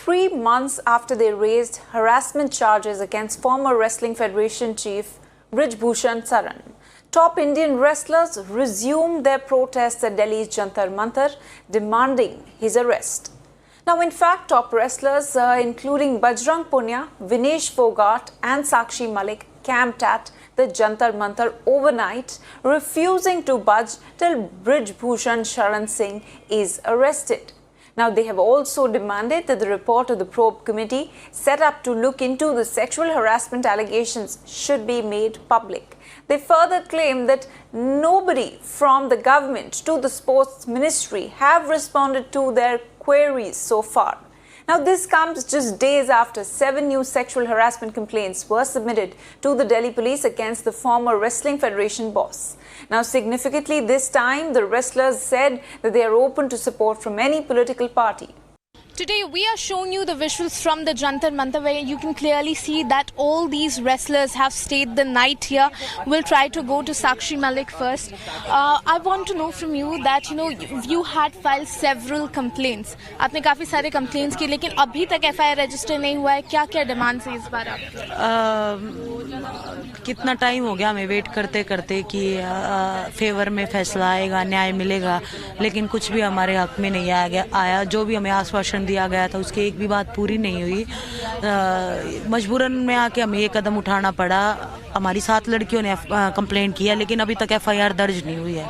3 months after they raised harassment charges against former Wrestling Federation chief Brij Bhushan Saran. Top Indian wrestlers resumed their protests at Delhi's Jantar Mantar, demanding his arrest. Now, in fact, top wrestlers including Bajrang Punia, Vinesh Fogart and Sakshi Malik camped at the Jantar Mantar overnight, refusing to budge till Brij Bhushan Saran Singh is arrested. Now, they have also demanded that the report of the probe committee set up to look into the sexual harassment allegations should be made public. They further claim that nobody from the government to the sports ministry have responded to their queries so far. Now, this comes just days after 7 new sexual harassment complaints were submitted to the Delhi police against the former Wrestling Federation boss. Now, significantly this time, the wrestlers said that they are open to support from any political party. Today we are showing you the visuals from the Jantar Mantar where you can clearly see that all these wrestlers have stayed the night here. We'll try to go to Sakshi Malik first. I want to know from you that you had filed several complaints. आपने काफी सारे complaints किए लेकिन अभी तक FIR register नहीं हुआ है. क्या-क्या डिमांड्स है इस बार आपकी? कितना टाइम हो गया हमें वेट करते करते कि फेवर में फैसला आएगा, न्याय मिलेगा, लेकिन कुछ भी हमारे हक में नहीं आया. जो भी हमें आश्वासन दिया गया था उसकी एक भी बात पूरी नहीं हुई. मजबूरन में आके हमें ये कदम उठाना पड़ा. हमारी 7 लड़कियों ने कंप्लेंट किया लेकिन अभी तक FIR दर्ज नहीं हुई है.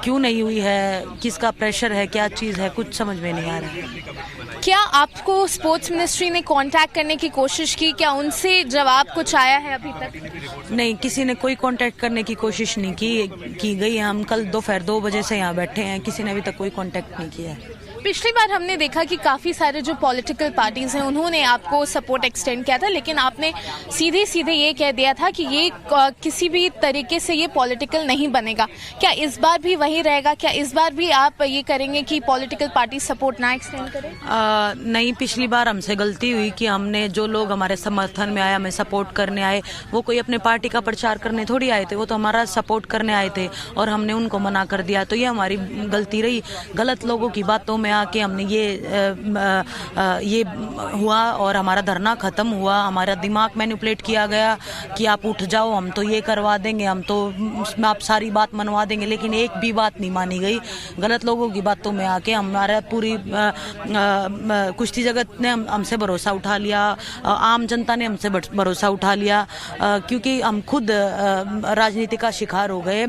क्यों नहीं हुई है, किसका प्रेशर है, क्या चीज़ है, कुछ समझ में नहीं आ रहा है. क्या आपको स्पोर्ट्स मिनिस्ट्री ने कांटेक्ट करने की कोशिश की? क्या उनसे जवाब कुछ आया है अभी तक? नहीं, किसी ने कोई कांटेक्ट करने की कोशिश नहीं की गई. हम कल दोपहर 2 बजे से यहाँ बैठे हैं, किसी ने अभी तक कोई कांटेक्ट नहीं किया है. पिछली बार हमने देखा कि काफ़ी सारे जो पॉलिटिकल पार्टीज हैं उन्होंने आपको सपोर्ट एक्सटेंड किया था, लेकिन आपने सीधे ये कह दिया था कि ये किसी भी तरीके से ये पॉलिटिकल नहीं बनेगा. क्या इस बार भी वही रहेगा? क्या इस बार भी आप ये करेंगे कि पॉलिटिकल पार्टी सपोर्ट ना एक्सटेंड करें? नहीं, पिछली बार हमसे गलती हुई कि हमने जो लोग हमारे समर्थन में आए, हमें सपोर्ट करने आए, वो कोई अपने पार्टी का प्रचार करने थोड़ी आए थे, वो तो हमारा सपोर्ट करने आए थे और हमने उनको मना कर दिया. तो ये हमारी गलती रही. गलत लोगों की बातों में आके हमने ये हुआ और हमारा धरना खत्म हुआ. हमारा दिमाग मैनिपुलेट किया गया कि आप उठ जाओ, हम तो ये करवा देंगे, हम तो आप सारी बात मनवा देंगे, लेकिन एक भी बात नहीं मानी गई. गलत लोगों की बातों में आके हमारा पूरी कुश्ती जगत ने हमसे भरोसा उठा लिया, आम जनता ने हमसे भरोसा उठा लिया, क्योंकि हम खुद राजनीति का शिकार हो गए.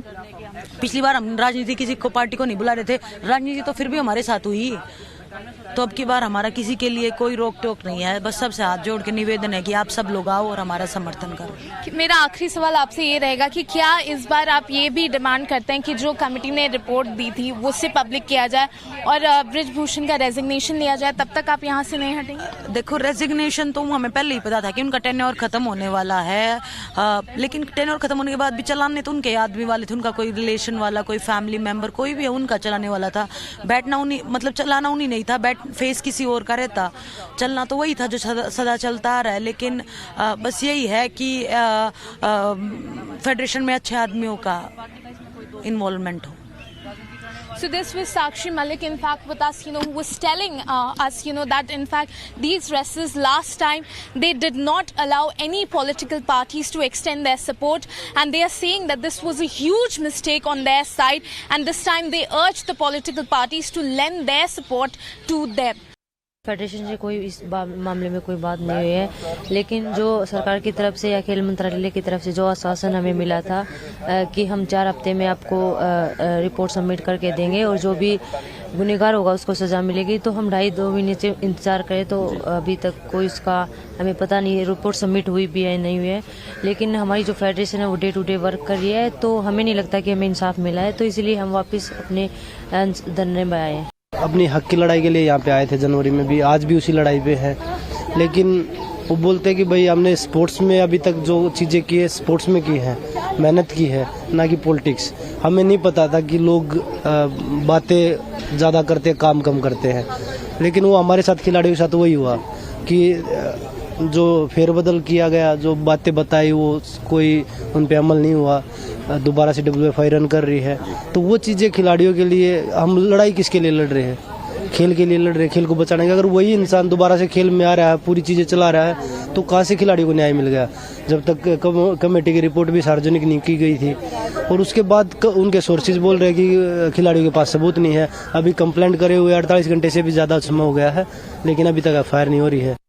पिछली बार हम राजनीति किसी को पार्टी को नहीं बुला रहे थे, राजनीति तो फिर भी हमारे साथ हुई. तो अब की बार हमारा किसी के लिए कोई रोक टोक नहीं है. बस सबसे हाथ जोड़ के निवेदन है कि आप सब लोग आओ और हमारा समर्थन करो. मेरा आखिरी सवाल आपसे ये रहेगा कि क्या इस बार आप ये भी डिमांड करते हैं कि जो कमेटी ने रिपोर्ट दी थी वो उससे पब्लिक किया जाए और ब्रिज भूषण का रेजिग्नेशन लिया जाए, तब तक आप यहाँ से नहीं हटेंगे? देखो, रेजिग्नेशन तो हमें पहले ही पता था कि उनका टेन्योर खत्म होने वाला है, लेकिन टेन्योर खत्म होने के बाद भी चलाने तो उनके आदमी वाले थे. उनका कोई रिलेशन वाला, कोई फैमिली मेम्बर, कोई भी उनका चलाने वाला था. बैठना उन्हीं, मतलब चलाना उन्हीं नहीं था, फेस किसी और का रहता. चलना तो वही था जो सदा चलता आ रहा है. लेकिन बस यही है कि फेडरेशन में अच्छे आदमियों का इन्वॉल्वमेंट हो. So this was Sakshi Malik, in fact, with us, who was telling us, that in fact these wrestlers last time they did not allow any political parties to extend their support, and they are saying that this was a huge mistake on their side, and this time they urged the political parties to lend their support to them. Federation से कोई इस मामले में कोई बात नहीं हुई है, लेकिन जो सरकार की तरफ से या खेल मंत्रालय की तरफ से जो आश्वासन हमें मिला था कि हम 4 हफ्ते में आपको रिपोर्ट सबमिट करके देंगे और जो भी गुनहगार होगा उसको सज़ा मिलेगी, तो हम 2.5 महीने से इंतज़ार करें. तो अभी तक कोई इसका हमें पता नहीं है रिपोर्ट सबमिट हुई भी है नहीं हुई है. लेकिन हमारी जो फेडरेशन है वो डे टू डे वर्क कर रही है, तो हमें नहीं लगता कि हमें इंसाफ मिला है. तो इसलिए हम वापस अपने धरने में आए हैं. अपनी हक की लड़ाई के लिए यहाँ पे आए थे जनवरी में भी, आज भी उसी लड़ाई पे है. लेकिन वो बोलते हैं कि भाई हमने स्पोर्ट्स में अभी तक जो चीज़ें की है स्पोर्ट्स में की है, मेहनत की है, ना कि पॉलिटिक्स. हमें नहीं पता था कि लोग बातें ज़्यादा करते काम कम करते हैं. लेकिन वो हमारे साथ खिलाड़ियों के साथ वही हुआ कि जो फेरबदल किया गया, जो बातें बताई वो कोई उन पे अमल नहीं हुआ. दोबारा से WFI रन कर रही है, तो वो चीज़ें खिलाड़ियों के लिए हम लड़ाई किसके लिए लड़ रहे हैं? खेल के लिए लड़ रहे, खेल को बचाने के। अगर वही इंसान दोबारा से खेल में आ रहा है, पूरी चीज़ें चला रहा है, तो कहाँ से खिलाड़ी को न्याय मिल गया? जब तक कमेटी की रिपोर्ट भी सार्वजनिक नहीं की गई थी, और उसके बाद उनके सोर्सेज बोल रहे हैं कि खिलाड़ियों के पास सबूत नहीं है। अभी कंप्लेंट करे हुए 48 घंटे से भी ज़्यादा समय हो गया है, लेकिन अभी तक एफआईआर नहीं हो रही है।